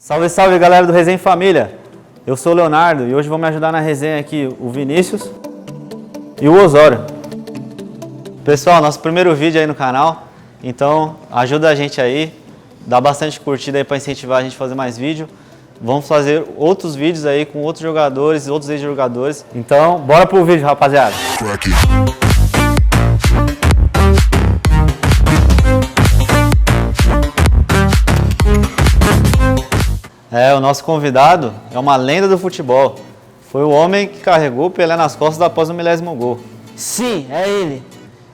Salve, salve galera do Resenha em Família, eu sou o Leonardo e hoje vão me ajudar na resenha aqui o Vinícius e o Osório. Pessoal, nosso primeiro vídeo aí no canal, então ajuda a gente aí, dá bastante curtida aí para incentivar a gente a fazer mais vídeo. Vamos fazer outros vídeos aí com outros jogadores, outros ex-jogadores, então bora pro vídeo, rapaziada. O nosso convidado é uma lenda do futebol. Foi o homem que carregou o Pelé nas costas após o 1000º gol. Sim, é ele.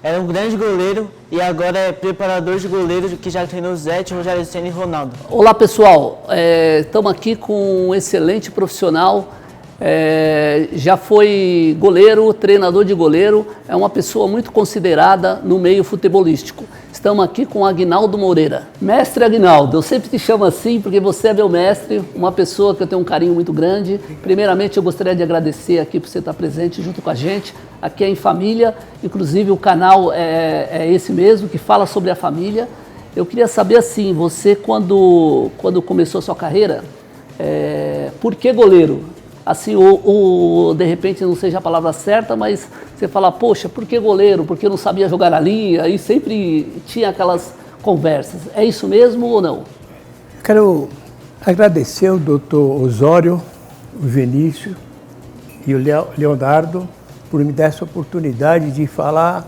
Era um grande goleiro e agora é preparador de goleiro que já treinou Zete, Rogério Ceni e Ronaldo. Olá pessoal, estamos aqui com um excelente profissional, já foi goleiro, treinador de goleiro, é uma pessoa muito considerada no meio futebolístico. Estamos aqui com Aguinaldo Moreira. Mestre Aguinaldo, eu sempre te chamo assim porque você é meu mestre, uma pessoa que eu tenho um carinho muito grande. Primeiramente eu gostaria de agradecer aqui por você estar presente junto com a gente. Aqui é em família, inclusive o canal é esse mesmo, que fala sobre a família. Eu queria saber assim, você quando começou a sua carreira, por que goleiro? Assim, ou de repente não seja a palavra certa, mas você fala, poxa, por que goleiro? Porque eu não sabia jogar na linha, e sempre tinha aquelas conversas. É isso mesmo ou não? Quero agradecer o doutor Osório, o Vinícius e o Leonardo por me dar essa oportunidade de falar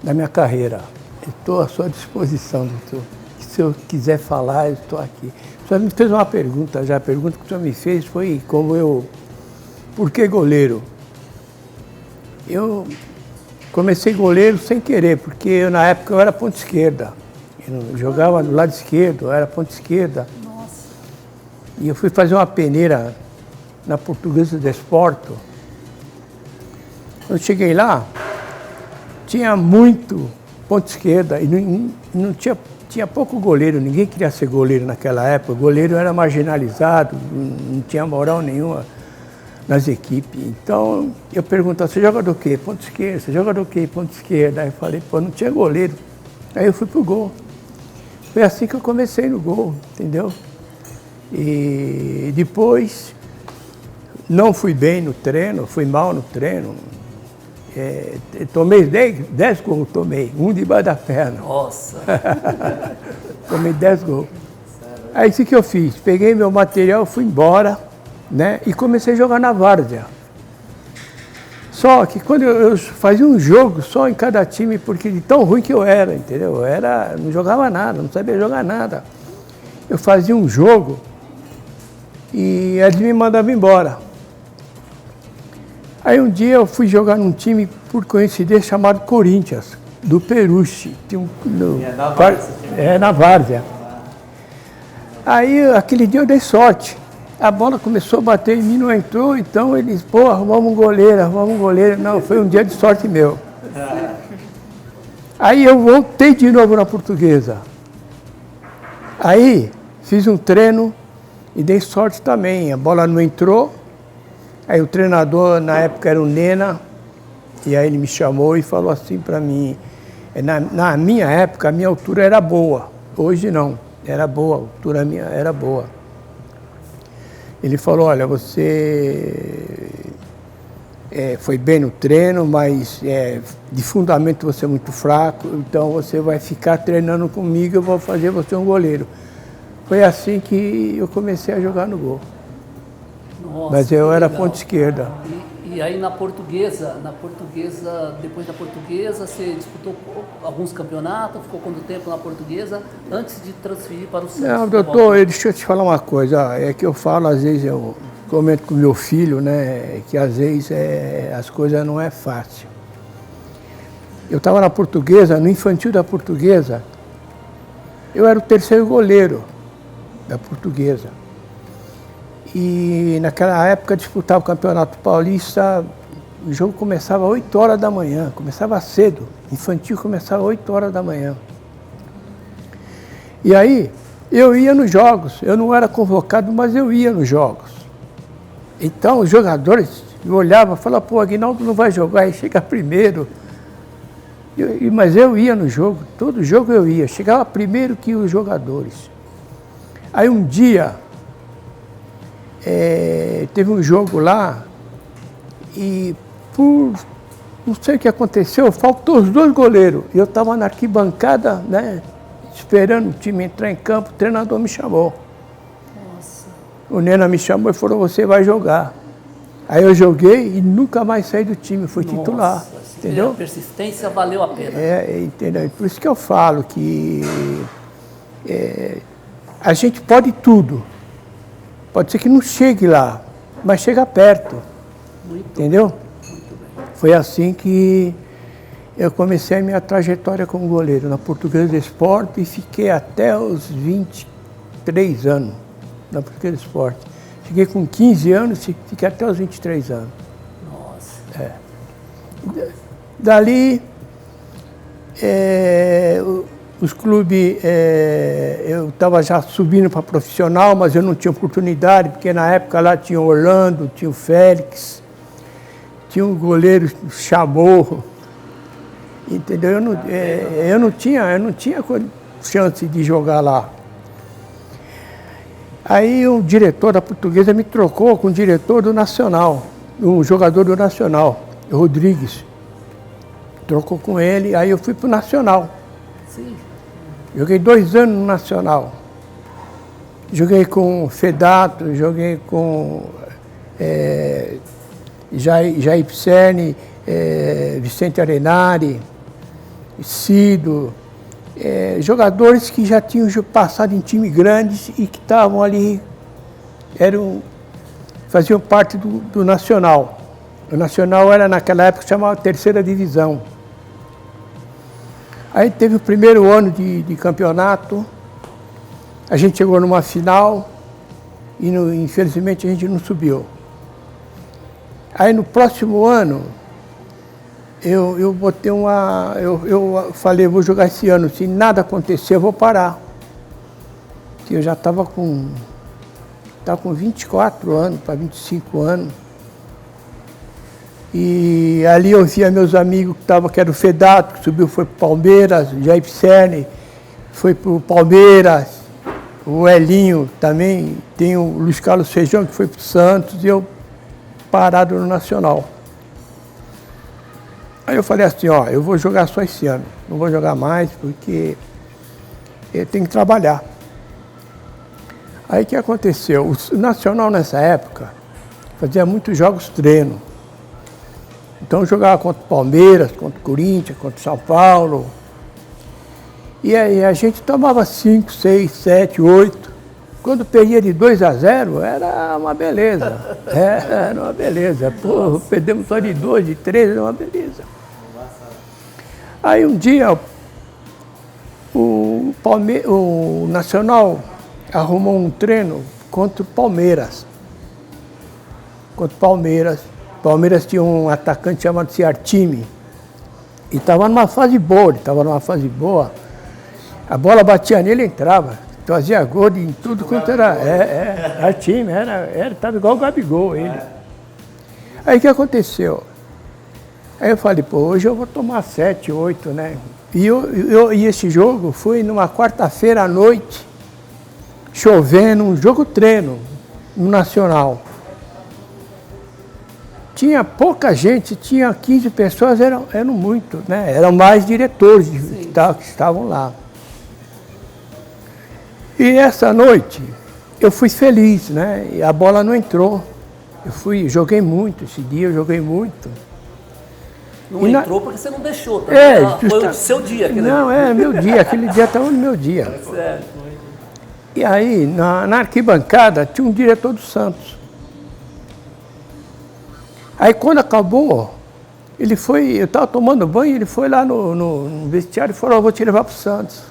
da minha carreira. Estou à sua disposição, doutor. Se eu quiser falar, eu estou aqui. O senhor me fez uma pergunta já. A pergunta que o senhor me fez foi por que goleiro? Eu comecei goleiro sem querer, porque na época eu era ponta esquerda. Eu jogava do lado esquerdo, eu era ponta esquerda. Nossa. E eu fui fazer uma peneira na Portuguesa do Desporto. Quando eu cheguei lá, tinha muito ponta esquerda e não tinha pouco goleiro, ninguém queria ser goleiro naquela época. O goleiro era marginalizado, não tinha moral nenhuma nas equipes. Então, eu perguntava, você joga do quê? Ponta esquerda. Você joga do quê? Ponta esquerda. Aí eu falei, pô, não tinha goleiro. Aí eu fui pro gol. Foi assim que eu comecei no gol, entendeu? E depois, não fui bem no treino, fui mal no treino. Tomei 10 gols, um debaixo da perna. Nossa! Tomei 10 gols. Aí o que eu fiz? Peguei meu material, fui embora, né? E comecei a jogar na várzea. Só que quando eu fazia um jogo só em cada time, porque de tão ruim que eu era, entendeu? Não jogava nada, não sabia jogar nada. Eu fazia um jogo e eles me mandavam embora. Aí um dia eu fui jogar num time, por coincidência, chamado Corinthians, do Peruche. Na Várzea. Aí aquele dia eu dei sorte. A bola começou a bater em mim, não entrou, então eles, pô, arrumamos um goleiro. Não, foi um dia de sorte meu. Aí eu voltei de novo na Portuguesa. Aí fiz um treino e dei sorte também. A bola não entrou. Aí o treinador, na época, era o Nena, e aí ele me chamou e falou assim para mim, na minha época, a minha altura era boa, hoje não, era boa, a altura minha era boa. Ele falou, olha, você foi bem no treino, mas de fundamento você é muito fraco, então você vai ficar treinando comigo, eu vou fazer você um goleiro. Foi assim que eu comecei a jogar no gol. Nossa, mas eu era legal. Ponta esquerda. E aí na portuguesa, depois da portuguesa, você disputou alguns campeonatos, ficou quanto tempo na portuguesa, antes de transferir para o Santos? Não, doutor, deixa eu te falar uma coisa, é que eu falo, às vezes eu comento com meu filho, né, que às vezes as coisas não é fácil. Eu estava na portuguesa, no infantil da portuguesa, eu era o terceiro goleiro da portuguesa. E naquela época disputava o Campeonato Paulista, o jogo começava às 8 horas da manhã, começava cedo, infantil começava às 8 horas da manhã. E aí, eu ia nos jogos, eu não era convocado, mas eu ia nos jogos. Então os jogadores me olhavam e falavam, pô, Aguinaldo não vai jogar, aí chega primeiro. Mas eu ia no jogo, todo jogo eu ia, chegava primeiro que os jogadores. Aí um dia, teve um jogo lá e não sei o que aconteceu, faltou os 2 goleiros. Eu estava na arquibancada, né, esperando o time entrar em campo, o treinador me chamou. Nossa. O Nena me chamou e falou, você vai jogar. Aí eu joguei e nunca mais saí do time, fui titular, entendeu? A persistência valeu a pena. Entendeu? E por isso que eu falo que a gente pode tudo. Pode ser que não chegue lá, mas chega perto, entendeu? Foi assim que eu comecei a minha trajetória como goleiro na Portuguesa Esporte e fiquei até os 23 anos na Portuguesa Esporte. Cheguei com 15 anos e fiquei até os 23 anos. Nossa. Dali, os clubes, eu estava já subindo para profissional, mas eu não tinha oportunidade, porque na época lá tinha o Orlando, tinha o Félix, tinha um goleiro Chamorro, entendeu? Eu não tinha chance de jogar lá. Aí o diretor da Portuguesa me trocou com o diretor do Nacional, um jogador do Nacional, Rodrigues. Trocou com ele, aí eu fui pro Nacional. Sim. Joguei 2 anos no Nacional. Joguei com Fedato, joguei com Jair Pisserni, Vicente Arenari, Cido, jogadores que já tinham passado em time grandes e que estavam ali, faziam parte do Nacional. O Nacional era, naquela época, chamava Terceira Divisão. Aí teve o primeiro ano de campeonato, a gente chegou numa final e, infelizmente, a gente não subiu. Aí no próximo ano, eu botei eu falei, vou jogar esse ano, se nada acontecer, eu vou parar. Porque eu já estava com 24 anos, para 25 anos. E ali eu via meus amigos que era o Fedato, que subiu, foi para o Palmeiras, o Jair Pisserni foi para o Palmeiras, o Elinho também, tem o Luiz Carlos Feijão, que foi para o Santos, e eu parado no Nacional. Aí eu falei assim, eu vou jogar só esse ano, não vou jogar mais, porque eu tenho que trabalhar. Aí o que aconteceu? O Nacional nessa época fazia muitos jogos treino. Então eu jogava contra o Palmeiras, contra o Corinthians, contra o São Paulo. E aí a gente tomava 5, 6, 7, 8. Quando perdia de 2-0, era uma beleza. Era uma beleza. Pô, perdemos só de 2, de 3, era uma beleza. Aí um dia o Nacional arrumou um treino contra o Palmeiras. Contra o Palmeiras. O Palmeiras tinha um atacante chamado Ciartimi. E estava numa fase boa, A bola batia nele e entrava. Fazia gol em tudo quanto era time, estava igual o Gabigol, ele. Aí o que aconteceu? Aí eu falei, pô, hoje eu vou tomar 7, 8, né? E esse jogo foi numa quarta-feira à noite, chovendo, um jogo treino no Nacional. Tinha pouca gente, tinha 15 pessoas, eram muito, né? Eram mais diretores que estavam lá. E essa noite eu fui feliz, né? E a bola não entrou. Joguei muito esse dia, eu joguei muito. Não entrou porque você não deixou, tá? Foi o seu dia. Meu dia, aquele dia estava no meu dia. Certo. E aí, na arquibancada, tinha um diretor do Santos. Aí quando acabou, eu estava tomando banho, ele foi lá no vestiário e falou, vou te levar para o Santos.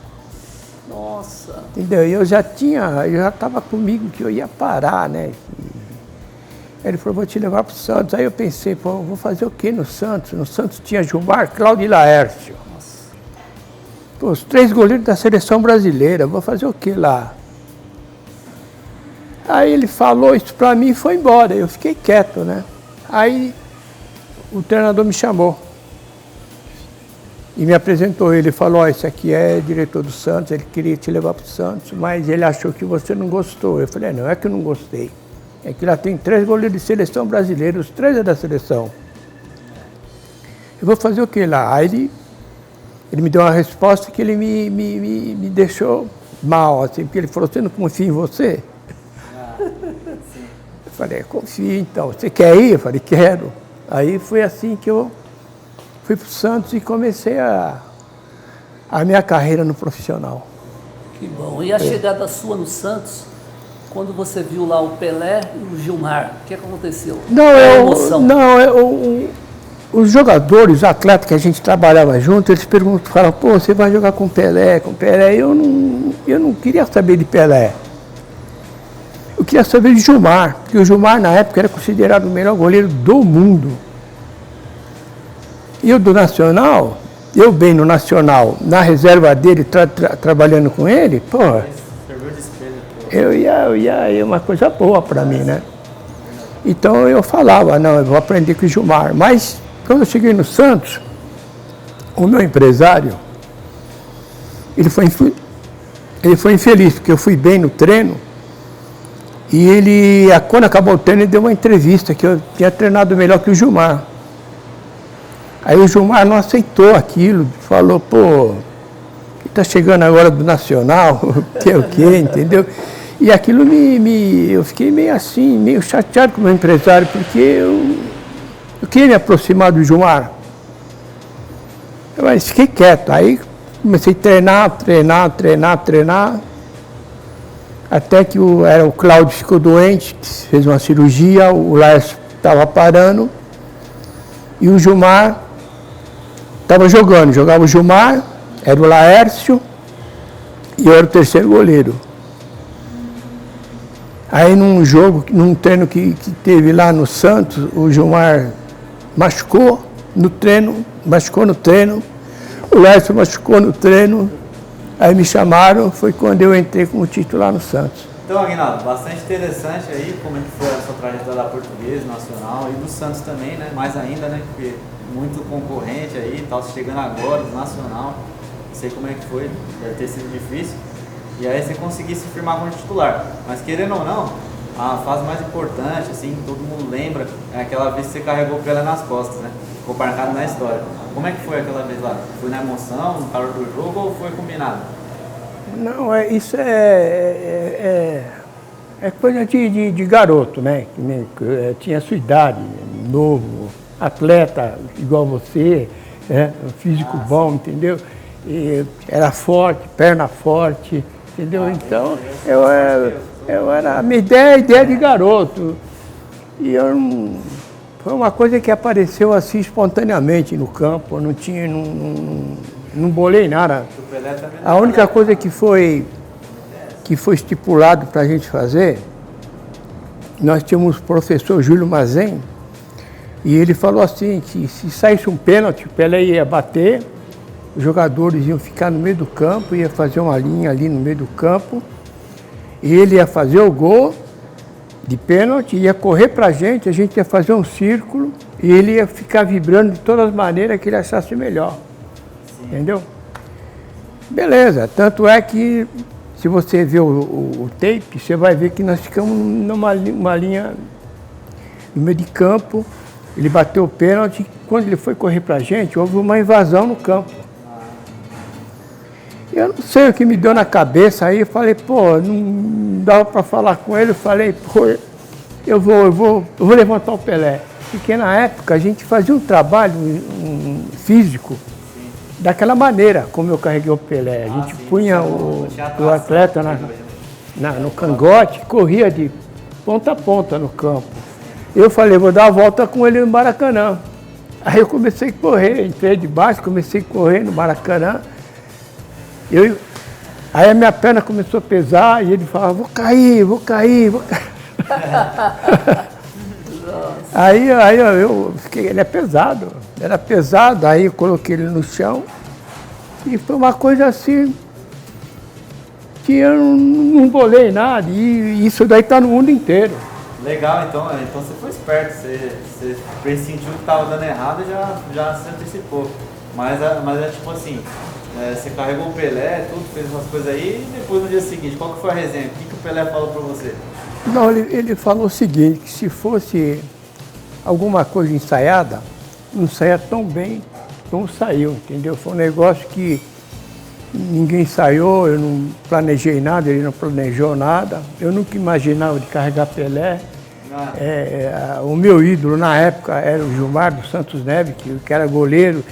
Nossa. Entendeu? E eu já estava comigo que eu ia parar, né? Ele falou, vou te levar para o Santos. Aí eu pensei, pô, vou fazer o quê no Santos? No Santos tinha Gilmar, Cláudio e Laércio. Pô, os 3 goleiros da seleção brasileira, vou fazer o quê lá? Aí ele falou isso para mim e foi embora. Eu fiquei quieto, né? Aí o treinador me chamou e me apresentou. Ele falou, esse aqui é diretor do Santos, ele queria te levar para o Santos, mas ele achou que você não gostou. Eu falei, não é que eu não gostei, É que lá tem 3 goleiros de seleção brasileira, os 3 é da seleção. Eu vou fazer o que lá? Aí ele me deu uma resposta que ele me deixou mal, assim, porque ele falou, você não confia em você? Eu falei, confio então. Você quer ir? Eu falei, quero. Aí foi assim que eu fui para o Santos e comecei a minha carreira no profissional. Que bom. E a chegada sua no Santos, quando você viu lá o Pelé e o Gilmar, o que aconteceu? Os jogadores, os atletas que a gente trabalhava junto, eles falavam, pô, você vai jogar com Pelé, com Pelé. Eu não queria saber de Pelé. Eu queria saber de Gilmar, porque o Gilmar na época era considerado o melhor goleiro do mundo. E o do Nacional, eu bem no Nacional, na reserva dele, trabalhando com ele, pô, eu ia uma coisa boa para mim, né? Então eu falava, não, eu vou aprender com o Gilmar. Mas quando eu cheguei no Santos, o meu empresário, ele foi infeliz, porque eu fui bem no treino. E quando acabou o treino, ele deu uma entrevista que eu tinha treinado melhor que o Gilmar. Aí o Gilmar não aceitou aquilo, falou, pô, está chegando agora do Nacional, o quê, entendeu? E aquilo eu fiquei meio assim, meio chateado com o meu empresário, porque eu queria me aproximar do Gilmar. Mas fiquei quieto, aí comecei a treinar, até que o Cláudio ficou doente, fez uma cirurgia, o Laércio estava parando, e o Gilmar estava jogava o Gilmar, era o Laércio, e eu era o terceiro goleiro. Aí num treino que teve lá no Santos, o Gilmar machucou no treino, o Laércio machucou no treino, aí me chamaram, foi quando eu entrei como titular no Santos. Então, Aguinaldo, bastante interessante aí como é que foi a sua trajetória da Portuguesa, Nacional e do Santos também, né? Mais ainda, né? Porque muito concorrente aí, tá chegando agora, do Nacional. Não sei como é que foi, deve ter sido difícil. E aí você conseguir se firmar como titular. Mas querendo ou não, a fase mais importante, assim, todo mundo lembra, é aquela vez que você carregou o Pelé nas costas, né? Ficou marcado na história. Como é que foi aquela vez lá? Foi na emoção, no calor do jogo ou foi combinado? Não, isso é coisa de garoto, né? Tinha a sua idade, novo, atleta igual você, físico bom, entendeu? E era forte, perna forte, entendeu? Então, eu era a minha ideia de garoto. E eu não, foi uma coisa que apareceu assim espontaneamente no campo, não bolei nada. A única coisa que foi estipulado para a gente fazer, nós tínhamos o professor Júlio Mazen, e ele falou assim, que se saísse um pênalti, o Pelé ia bater, os jogadores iam ficar no meio do campo, ia fazer uma linha ali no meio do campo, e ele ia fazer o gol de pênalti, ia correr para a gente ia fazer um círculo, e ele ia ficar vibrando de todas as maneiras que ele achasse melhor. Sim. Entendeu? Beleza, tanto é que se você ver o tape, você vai ver que nós ficamos numa linha no meio de campo, ele bateu o pênalti, quando ele foi correr para a gente, houve uma invasão no campo. Eu não sei o que me deu na cabeça aí, eu falei, pô, não dava para falar com ele, eu falei, pô, eu vou levantar o Pelé. Porque na época a gente fazia um trabalho físico daquela maneira, como eu carreguei o Pelé. A gente punha o atleta no cangote, corria de ponta a ponta no campo. Eu falei, vou dar a volta com ele no Maracanã. Aí eu comecei a correr, entrei de baixo, comecei a correr no Maracanã. Aí a minha perna começou a pesar e ele falava, vou cair. Aí eu fiquei, ele era pesado, aí eu coloquei ele no chão e foi uma coisa assim que eu não bolei nada, e isso daí está no mundo inteiro. Legal, então você foi esperto, você pressentiu que estava dando errado e já se antecipou. Mas é tipo assim, você carregou o Pelé, tudo, fez umas coisas aí, e depois no dia seguinte, qual que foi a resenha? O que o Pelé falou pra você? Não, ele falou o seguinte, que se fosse alguma coisa ensaiada, não saía tão bem como saiu, entendeu? Foi um negócio que ninguém ensaiou, eu não planejei nada, ele não planejou nada. Eu nunca imaginava de carregar Pelé. O meu ídolo na época era o Gilmar dos Santos Neves, que era goleiro,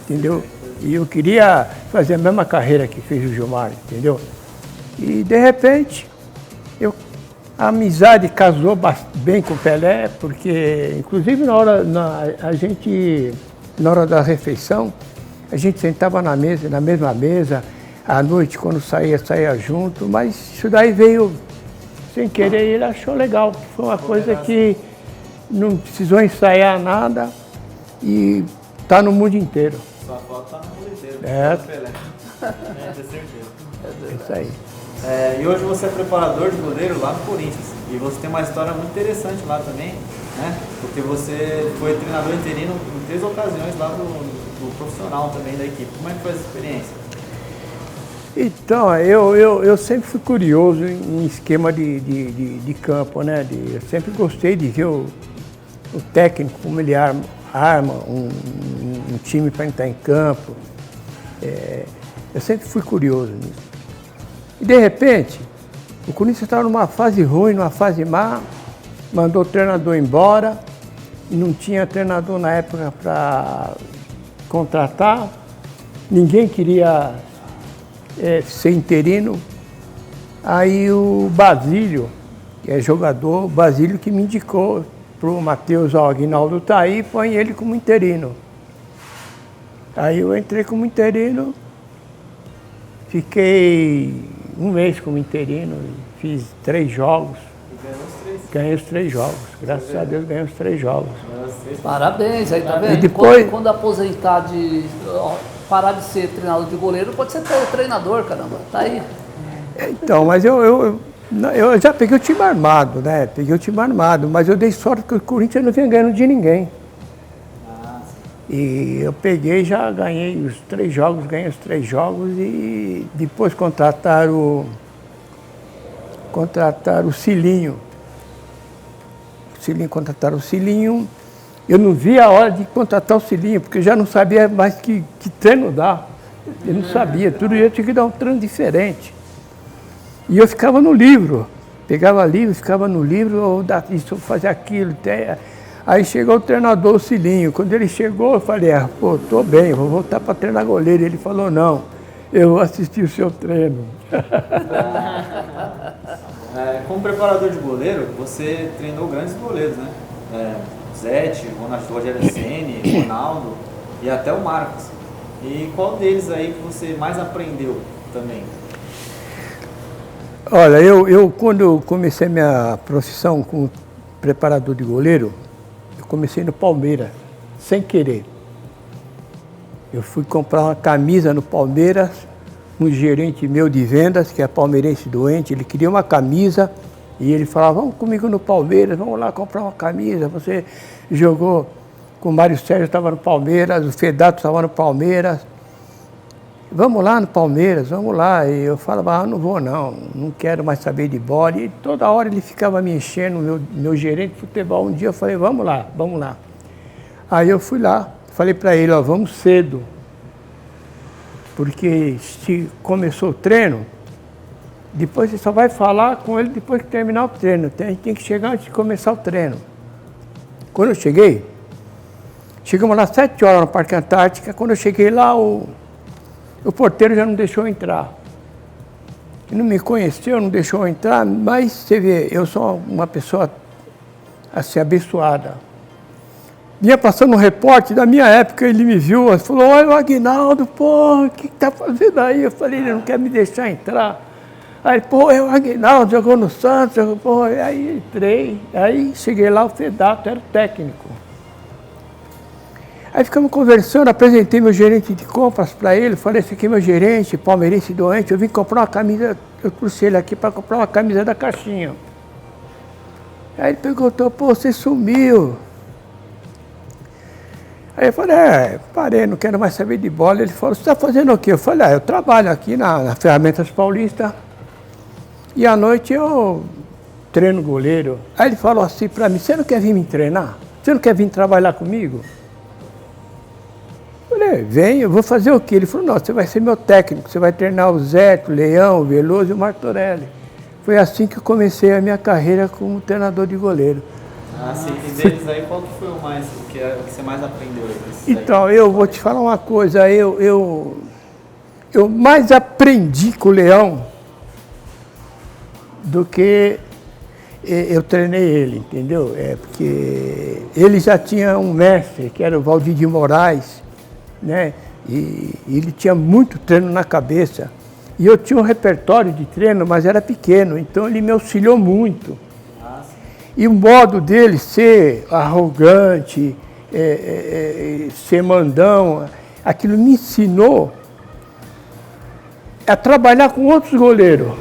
entendeu? E eu queria fazer a mesma carreira que fez o Gilmar, entendeu? E de repente, a amizade casou bem com o Pelé, porque inclusive na hora da refeição, a gente sentava na mesma mesa, à noite quando saía junto, mas isso daí veio sem querer e ele achou legal. Foi uma coisa que não precisou ensaiar nada e está no mundo inteiro. Sua foto está no mundo inteiro. É. Pelé. Tenho certeza. É isso aí. E hoje você é preparador de goleiro lá no Corinthians. E você tem uma história muito interessante lá também, né? Porque você foi treinador interino em 3 ocasiões lá do profissional também da equipe. Como é que foi essa experiência? Então, eu sempre fui curioso em esquema de campo, né? Eu sempre gostei de ver o técnico, como ele arma um time para entrar em campo. Eu sempre fui curioso nisso. E de repente, o Corinthians estava numa fase ruim, numa fase má, mandou o treinador embora, e não tinha treinador na época para contratar, ninguém queria ser interino. Aí o Basílio, que é jogador, o Basílio que me indicou para o Matheus, ó, Aguinaldo tá aí, põe ele como interino. Aí eu entrei como interino, fiquei 1 mês como interino, fiz 3 jogos. Ganhei os 3 jogos, graças a Deus ganhei os 3 jogos. Parabéns, aí tá vendo? E depois... Quando aposentar parar de ser treinador de goleiro, pode ser treinador, caramba, tá aí. Então, mas eu já peguei o time armado, né? Peguei o time armado, mas eu dei sorte que o Corinthians não vinha ganhando de ninguém. E eu peguei, já ganhei os 3 jogos, ganhei os 3 jogos e depois contrataram o Cilinho. Contrataram o Cilinho. Eu não vi a hora de contratar o Cilinho, porque eu já não sabia mais que treino dar. Eu não sabia, tudo ia ter que dar um treino diferente. E eu ficava no livro, pegava livro, ficava no livro, ou isso, fazer aquilo. Aí chegou o treinador, o Cilinho. Quando ele chegou, eu falei, pô, tô bem, vou voltar para treinar goleiro. Ele falou, não, eu vou assistir o seu treino. Como preparador de goleiro, você treinou grandes goleiros, né? Zete, Rogério Ceni, Ronaldo e até o Marcos. E qual deles aí que você mais aprendeu também? Olha, eu quando eu comecei minha profissão como preparador de goleiro, eu comecei no Palmeiras, sem querer. Eu fui comprar uma camisa no Palmeiras, um gerente meu de vendas, que é palmeirense doente, ele queria uma camisa e ele falava, vamos comigo no Palmeiras, vamos lá comprar uma camisa. Você jogou com o Mário Sérgio, estava no Palmeiras, o Fedato estava no Palmeiras. Vamos lá no Palmeiras, vamos lá. E eu falava, não vou não quero mais saber de bola. E toda hora ele ficava me enchendo, meu gerente de futebol. Um dia eu falei, vamos lá. Aí eu fui lá, falei para ele, ó, vamos cedo. Porque se começou o treino, depois você só vai falar com ele depois que terminar o treino. A gente tem que chegar antes de começar o treino. Quando eu chegamos lá às 7 horas no Parque Antártica. Quando eu cheguei lá, o porteiro já não deixou eu entrar. Ele não me conheceu, não deixou eu entrar, mas você vê, eu sou uma pessoa assim, abençoada. Vinha passando um repórter da minha época, ele me viu, falou, olha o Aguinaldo, pô, o que tá fazendo aí? Eu falei, ele não quer me deixar entrar. Aí, pô, é o Aguinaldo, jogou no Santos, pô, aí entrei, aí cheguei lá, o Fedato era o técnico. Aí ficamos conversando, apresentei meu gerente de compras para ele, falei, esse aqui é meu gerente, palmeirense doente, eu vim comprar uma camisa, eu trouxe ele aqui para comprar uma camisa da caixinha. Aí ele perguntou, pô, você sumiu. Aí eu falei, parei, não quero mais saber de bola. Ele falou, você está fazendo o quê? Eu falei, eu trabalho aqui na Ferramentas Paulista. E à noite eu treino goleiro. Aí ele falou assim para mim, você não quer vir me treinar? Você não quer vir trabalhar comigo? Eu falei, vem, eu vou fazer o quê? Ele falou, não, você vai ser meu técnico, você vai treinar o Zé, o Leão, o Veloso e o Martorelli. Foi assim que eu comecei a minha carreira como treinador de goleiro. Ah, sim. E deles aí, qual que foi o que você mais aprendeu? Então, eu vou te falar uma coisa, eu mais aprendi com o Leão do que eu treinei ele, entendeu? Porque ele já tinha um mestre, que era o Valdir de Moraes, né? E ele tinha muito treino na cabeça. E eu tinha um repertório de treino, mas era pequeno, então ele me auxiliou muito. E o modo dele ser arrogante, ser mandão, aquilo me ensinou a trabalhar com outros goleiros.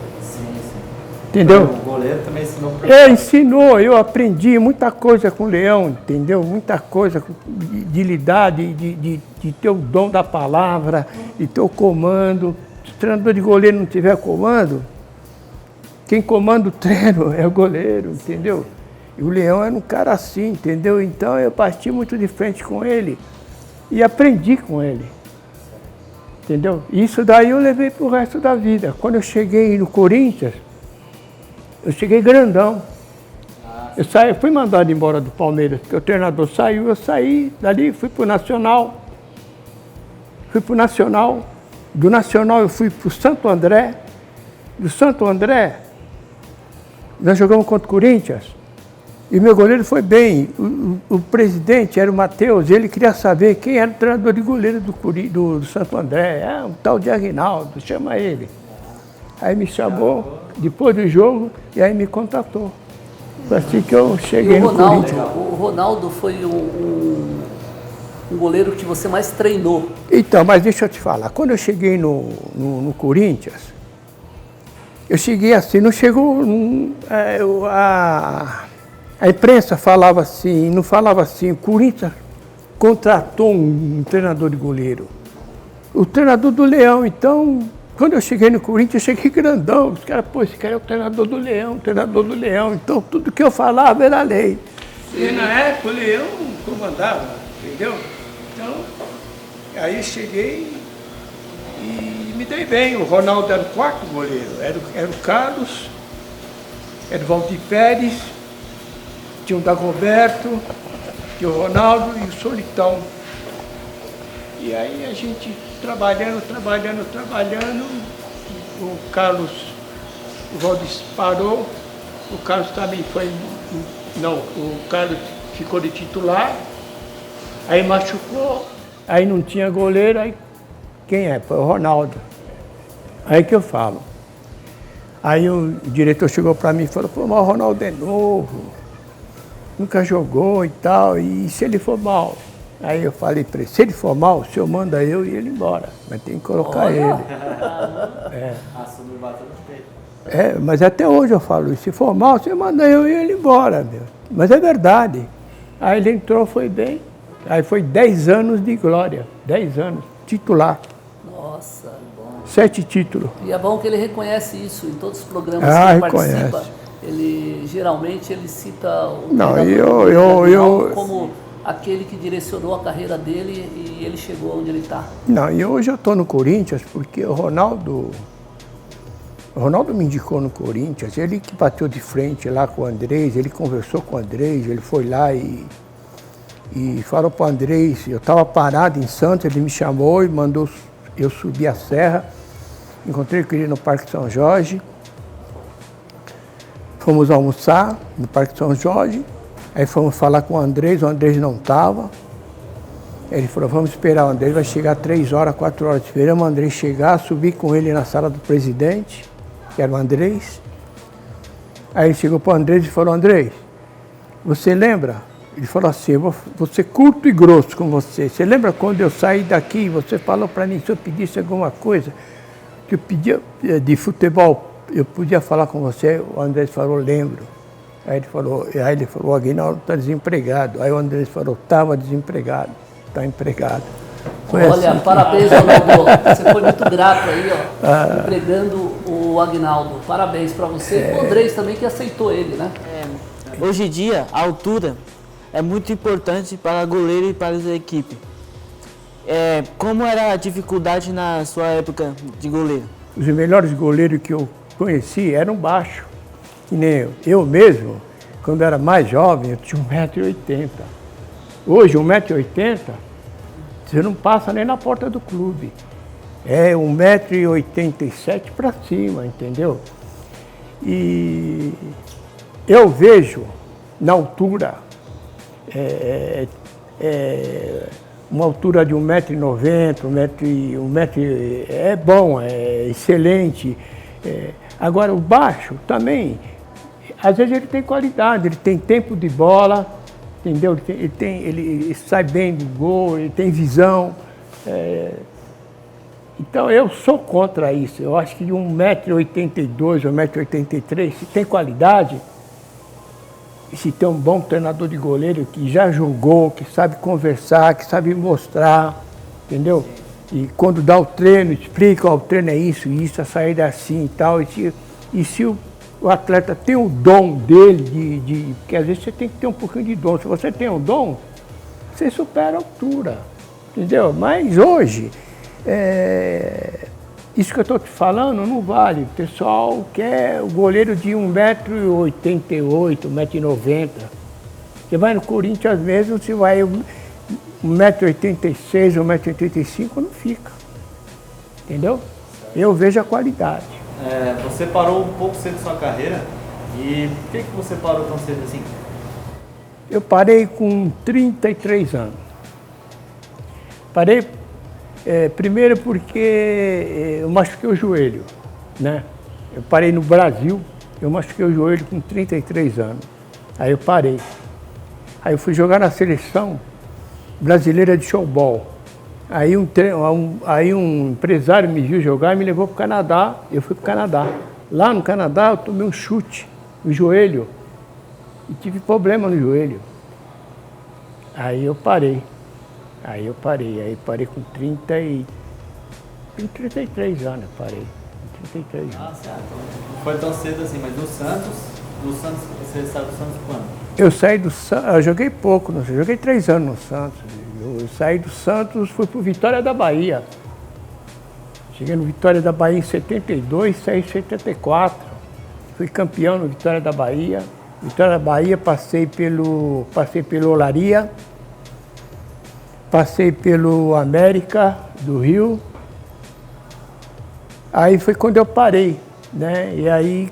Entendeu? O goleiro também ensinou pra Ensinou, eu aprendi muita coisa com o Leão, entendeu? Muita coisa de lidar, de ter o dom da palavra, de ter o comando. Se o treinador de goleiro não tiver comando, quem comanda o treino é o goleiro, entendeu? E o Leão era um cara assim, entendeu? Então eu parti muito de frente com ele e aprendi com ele. Entendeu? Isso daí eu levei para o resto da vida. Quando eu cheguei no Corinthians, eu cheguei grandão. Eu fui mandado embora do Palmeiras, porque o treinador saiu, eu saí dali, fui para o Nacional. Do Nacional eu fui para o Santo André. Do Santo André, nós jogamos contra o Corinthians. E meu goleiro foi bem. O presidente era o Matheus, ele queria saber quem era o treinador de goleiro do Santo André. É um tal de Aguinaldo, chama ele. Aí me chamou depois do jogo e aí me contatou. Foi assim que eu cheguei no Corinthians. O Ronaldo foi um goleiro que você mais treinou. Então, mas deixa eu te falar, quando eu cheguei no Corinthians, eu cheguei assim, não chegou... A imprensa falava assim, não falava assim, o Corinthians contratou um treinador de goleiro. O treinador do Leão, então, quando eu cheguei no Corinthians, eu cheguei grandão. Os caras, pô, esse cara é o treinador do Leão, Então, tudo que eu falava era lei. E na época o Leão comandava, entendeu? Então, aí eu cheguei e me dei bem. O Ronaldo era o quarto goleiro, era o Carlos, era o Valdir Pérez, tinha o Dagoberto, tinha o Ronaldo e o Solitão. E aí a gente trabalhando, o Carlos, o Valdir parou, o Carlos também o Carlos ficou de titular, aí machucou, aí não tinha goleiro, aí quem é? Foi o Ronaldo. Aí que eu falo. Aí o diretor chegou para mim e falou, pô, mas o Ronaldo é novo, nunca jogou e tal, e se ele for mal? Aí eu falei para ele, se ele for mal, o senhor manda eu e ele embora, mas tem que colocar ele. Assumiu bastante tempo. Mas até hoje eu falo, se for mal, você manda eu e ele embora, meu. Mas é verdade. Aí ele entrou, foi bem, aí foi 10 anos de glória, 10 anos, titular. Nossa, bom. 7 títulos. E é bom que ele reconhece isso em todos os programas que ele participa. Ele geralmente cita o treinador como aquele que direcionou a carreira dele e ele chegou onde ele está. Não, e hoje eu estou no Corinthians porque o Ronaldo me indicou no Corinthians, ele que bateu de frente lá com o Andrés, ele conversou com o Andrés, ele foi lá e falou para o Andrés, eu estava parado em Santos, ele me chamou e mandou eu subir a serra, encontrei com ele no Parque São Jorge, fomos almoçar no Parque São Jorge, aí fomos falar com o Andrés não estava. Ele falou, vamos esperar o Andrés, vai chegar 3 horas, 4 horas. Esperamos o Andrés chegar, subi com ele na sala do presidente, que era o Andrés. Aí ele chegou para o Andrés e falou, Andrés, você lembra? Ele falou assim, eu vou ser curto e grosso com você. Você lembra quando eu saí daqui, você falou para mim, se eu pedisse alguma coisa, que eu pedia de futebol, eu podia falar com você? O Andrés falou, lembro. Aí ele falou, o Aguinaldo está desempregado. Aí o Andrés falou, estava desempregado, está empregado. Foi Olha, assim parabéns, Ronaldo. Você foi muito grato aí, ó, empregando o o Agnaldo. Parabéns para você. O Andrés também que aceitou ele, né? Hoje em dia, a altura é muito importante para goleiro e para a equipe. Como era a dificuldade na sua época de goleiro? Os melhores goleiros que eu conheci eram baixos. Que nem eu mesmo, quando era mais jovem, eu tinha 1,80 m. Hoje, 1,80 m, você não passa nem na porta do clube. É 1,87 m para cima, entendeu? E eu vejo na altura, uma altura de 1,90 m, 1 metro é bom, é excelente. Agora o baixo também, às vezes ele tem qualidade, ele tem tempo de bola, entendeu? Ele sai bem do gol, ele tem visão. Então eu sou contra isso. Eu acho que de 1,82 m, 1,83 m, se tem qualidade, e se tem um bom treinador de goleiro que já jogou, que sabe conversar, que sabe mostrar, entendeu? E quando dá o treino, explica, ó, o treino é isso, a saída é assim e tal. E se o atleta tem o dom dele, porque às vezes você tem que ter um pouquinho de dom. Se você tem um dom, você supera a altura, entendeu? Mas hoje, isso que eu estou te falando não vale. O pessoal quer o goleiro de 1,88 m, 1,90 m. Você vai no Corinthians mesmo, você vai 1,86 m, 1,85 m, não fica. Entendeu? Eu vejo a qualidade. Você parou um pouco cedo sua carreira, e por que você parou tão cedo assim? Eu parei com 33 anos. Parei primeiro porque eu machuquei o joelho, né? Eu parei no Brasil, eu machuquei o joelho com 33 anos. Aí eu parei. Aí eu fui jogar na seleção brasileira de showball. Aí um empresário me viu jogar e me levou para o Canadá. Eu fui para o Canadá. Lá no Canadá eu tomei um chute no joelho e tive problema no joelho. Aí eu parei. Aí parei com 33 anos, eu parei. 33 anos. Ah, certo. Não foi tão cedo assim, mas no Santos, você saiu do Santos quando? Eu saí do Santos, eu joguei pouco, eu joguei 3 anos no Santos. Eu saí do Santos, fui pro Vitória da Bahia. Cheguei no Vitória da Bahia em 72, saí em 74. Fui campeão no Vitória da Bahia. Vitória da Bahia, passei pelo Olaria. Passei pelo América do Rio. Aí foi quando eu parei, né? E aí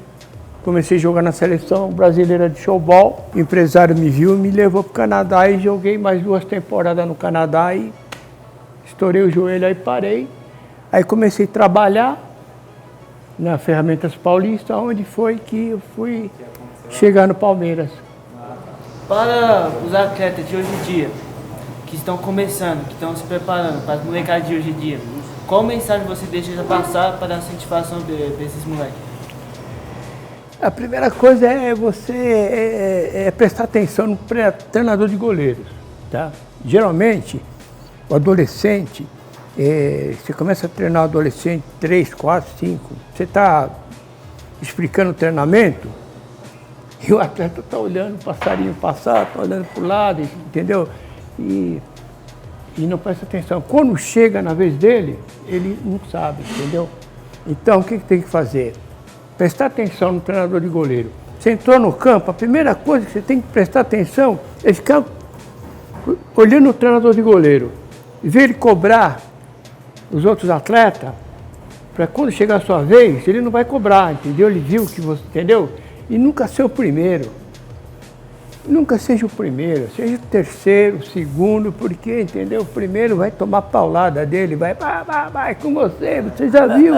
comecei a jogar na seleção brasileira de showball. O empresário me viu e me levou para o Canadá e joguei mais 2 temporadas no Canadá e estourei o joelho, aí parei. Aí comecei a trabalhar na Ferramentas Paulista, onde foi que eu fui chegar no Palmeiras. Para os atletas de hoje em dia, que estão começando, que estão se preparando para as molecadas de hoje em dia, qual mensagem você deixa passar para a incentivação desses moleques? A primeira coisa é você prestar atenção no treinador de goleiros, tá? Geralmente, o adolescente, você começa a treinar o adolescente 3, 4, 5, você está explicando o treinamento e o atleta está olhando o passarinho passar, está olhando para o lado, entendeu? E não presta atenção. Quando chega na vez dele, ele não sabe, entendeu? Então, o que tem que fazer? Prestar atenção no treinador de goleiro. Você entrou no campo, a primeira coisa que você tem que prestar atenção é ficar olhando o treinador de goleiro. E ver ele cobrar os outros atletas, para quando chegar a sua vez, ele não vai cobrar, entendeu? Ele viu que você, entendeu? E nunca ser o primeiro. Nunca seja o primeiro, seja o terceiro, o segundo, porque, entendeu? O primeiro vai tomar paulada dele, vai com você já viu,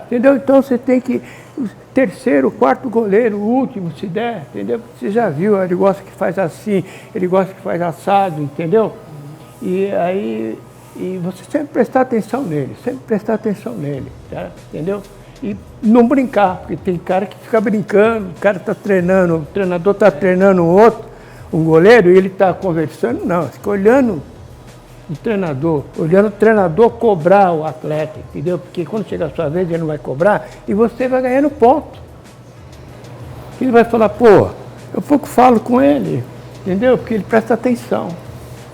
entendeu? Então você tem que, o terceiro, quarto goleiro, o último, se der, entendeu? Você já viu, ele gosta que faz assim, ele gosta que faz assado, entendeu? E aí, você sempre prestar atenção nele, tá? Entendeu? E não brincar, porque tem cara que fica brincando, o cara está treinando, o treinador está treinando um goleiro, e ele está conversando, não, fica olhando o treinador, olhando o treinador cobrar o atleta, entendeu? Porque quando chegar a sua vez ele não vai cobrar e você vai ganhando ponto. Ele vai falar, pô, eu pouco falo com ele, entendeu? Porque ele presta atenção,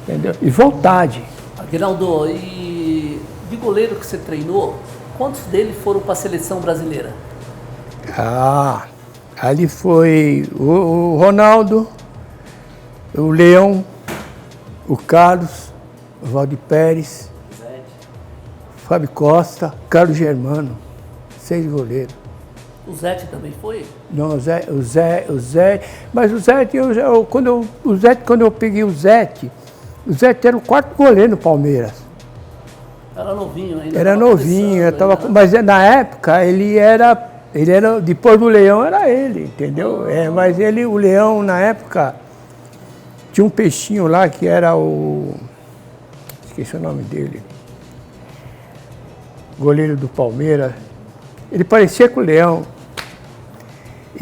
entendeu? E vontade. Aguinaldo, e de goleiro que você treinou, quantos deles foram para a seleção brasileira? Ah, ali foi o Ronaldo, o Leão, o Carlos, o Valdir Pérez, Fábio Costa, Carlos Germano, 6 goleiros. O Zete também foi? Não, o Zé, mas o Zete, quando eu peguei o Zete era o 4º goleiro no Palmeiras. Era novinho ainda. Era novinho, mas na época ele era, depois do Leão era ele, entendeu? Mas o Leão na época, tinha um peixinho lá que era esqueci o nome dele, goleiro do Palmeiras, ele parecia com o Leão.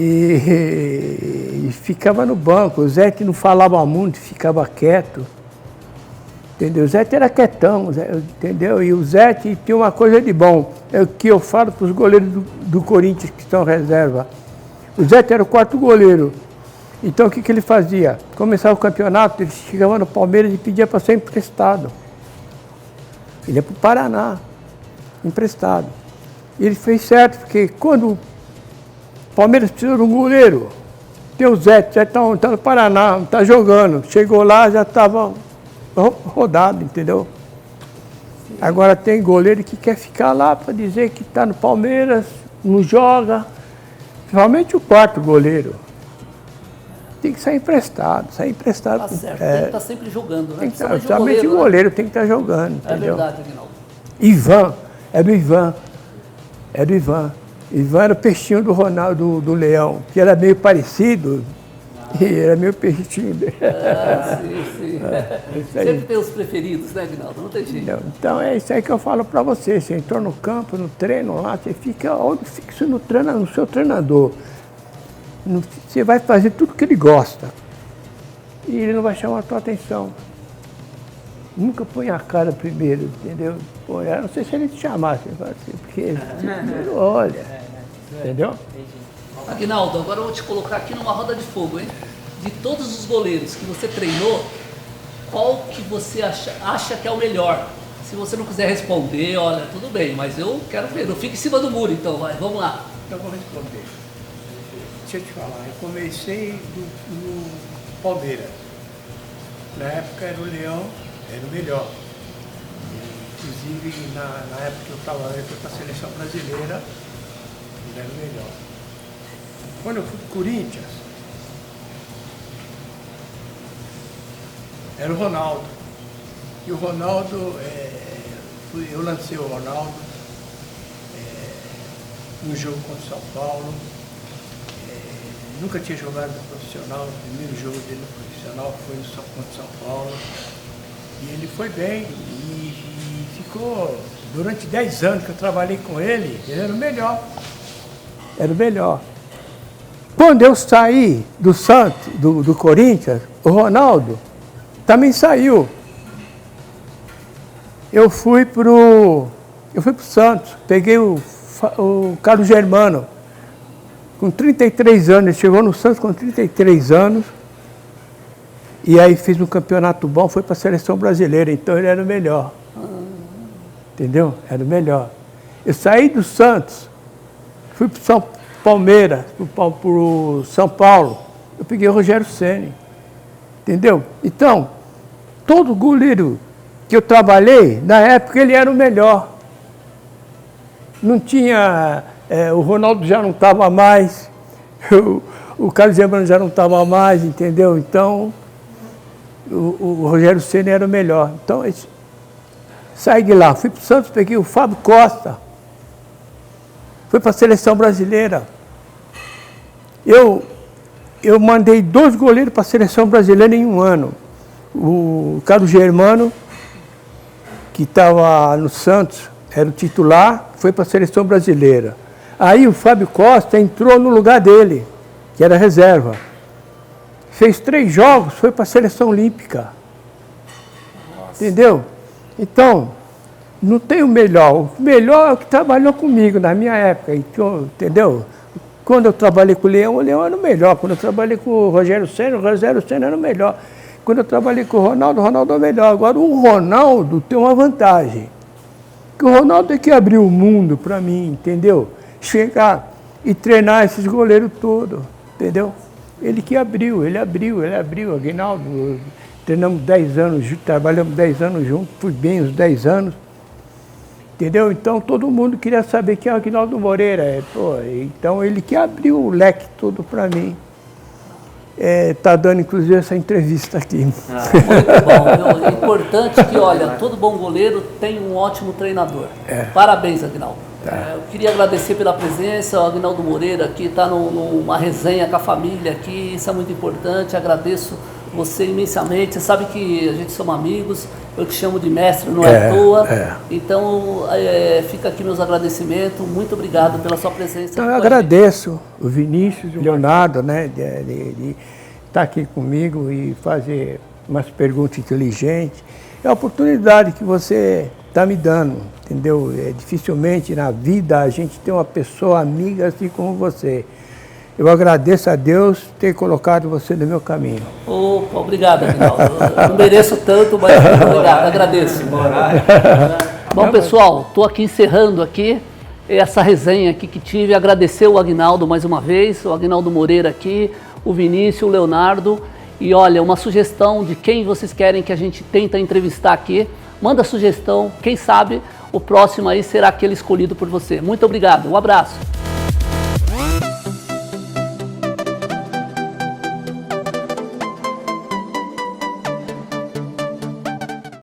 E ficava no banco. O Zé que não falava muito, ficava quieto. Entendeu? O Zé era quietão, entendeu? E o Zé tinha uma coisa de bom, é o que eu falo para os goleiros do Corinthians que estão reserva. O Zé era o 4º goleiro. Então o que ele fazia? Começava o campeonato, ele chegava no Palmeiras e pedia para ser emprestado. Ele ia para o Paraná, emprestado. E ele fez certo, porque quando o Palmeiras precisou de um goleiro, tem o Zé está no Paraná, não está jogando. Chegou lá, já estava rodado, entendeu? Agora tem goleiro que quer ficar lá para dizer que está no Palmeiras, não joga. Principalmente o 4º goleiro. Tem que sair emprestado, Tá certo, tem que estar sempre jogando, né? Principalmente o goleiro tem que estar jogando, entendeu? É verdade, Aguinaldo. Ivan, é do Ivan. Ivan era o peixinho do Ronaldo, do Leão, que era meio parecido, e era meio peixinho dele. Sim. Sempre tem os preferidos, né, Aguinaldo? Não tem jeito. Então é isso aí que eu falo para você. Você entrou no campo, no treino lá, você fica olho fixo no seu treinador. Você vai fazer tudo que ele gosta. E ele não vai chamar a tua atenção. Nunca põe a cara primeiro, entendeu? Pô, eu não sei se ele te chamasse, porque ele primeiro olha, entendeu? Aguinaldo, agora eu vou te colocar aqui numa roda de fogo, hein? De todos os goleiros que você treinou, qual que você acha que é o melhor? Se você não quiser responder, olha, tudo bem, mas eu quero ver. Não fique em cima do muro, então, vai, vamos lá. Eu vou responder. Deixa eu te falar, eu comecei no Palmeiras. Na época era o Leão, era o melhor. Inclusive, na época que eu estava lá, eu fui para a seleção brasileira, ele era o melhor. Quando eu fui para o Corinthians, era o Ronaldo. E o Ronaldo, eu lancei o Ronaldo no jogo contra o São Paulo. Nunca tinha jogado no profissional, o primeiro jogo dele no profissional foi contra o São Paulo. E ele foi bem e ficou, durante 10 anos que eu trabalhei com ele, ele era o melhor. Era o melhor. Quando eu saí do Santos, do Corinthians, o Ronaldo também saiu. Eu fui pro Santos, peguei o Carlos Germano, com 33 anos, ele chegou no Santos com 33 anos, e aí fez um campeonato bom, foi para a seleção brasileira, então ele era o melhor. Entendeu? Era o melhor. Eu saí do Santos, fui para São Palmeiras, para o São Paulo, eu peguei o Rogério Ceni. Entendeu? Então, todo goleiro que eu trabalhei, na época ele era o melhor. Não tinha, o Ronaldo já não estava mais, o Carlos Germano já não estava mais, entendeu? Então, o Rogério Ceni era o melhor. Então, saí de lá, fui para o Santos, peguei o Fábio Costa, fui para a seleção brasileira. Eu mandei 2 goleiros para a seleção brasileira em um ano. O Carlos Germano, que estava no Santos, era o titular, foi para a seleção brasileira. Aí o Fábio Costa entrou no lugar dele, que era reserva. Fez 3 jogos, foi para a seleção olímpica. Nossa. Entendeu? Então, não tem o melhor. O melhor é o que trabalhou comigo na minha época, entendeu? Quando eu trabalhei com o Leão era o melhor. Quando eu trabalhei com o Rogério Ceni era o melhor. Quando eu trabalhei com o Ronaldo é o melhor. Agora, o Ronaldo tem uma vantagem. Que o Ronaldo é que abriu o mundo para mim, entendeu? Chegar e treinar esses goleiros todos, entendeu? Ele que abriu. Aguinaldo, treinamos 10 anos, trabalhamos 10 anos juntos, fui bem os 10 anos. Entendeu? Então todo mundo queria saber quem é o Aguinaldo Moreira. Então ele que abriu o leque todo para mim. Está dando inclusive essa entrevista aqui. Muito bom. É importante que, olha, todo bom goleiro tem um ótimo treinador. Parabéns, Aguinaldo. Eu queria agradecer pela presença, o Aguinaldo Moreira aqui está numa resenha com a família aqui, isso é muito importante, agradeço você imensamente. Você sabe que a gente somos amigos, eu te chamo de mestre, não é à toa. Então, fica aqui meus agradecimentos, muito obrigado pela sua presença. Então, eu agradeço o Vinícius, o Leonardo, né, de estar aqui comigo e fazer umas perguntas inteligentes. É a oportunidade que você está me dando, entendeu? Dificilmente na vida a gente tem uma pessoa amiga assim como você. Eu agradeço a Deus ter colocado você no meu caminho. Opa, obrigado, Aguinaldo. Eu não mereço tanto, mas muito obrigado, agradeço. Bom, pessoal, estou aqui encerrando aqui essa resenha aqui que tive. Agradecer o Aguinaldo mais uma vez, o Aguinaldo Moreira aqui, o Vinícius, o Leonardo. E olha, uma sugestão de quem vocês querem que a gente tenta entrevistar aqui. Manda sugestão, quem sabe o próximo aí será aquele escolhido por você. Muito obrigado, um abraço.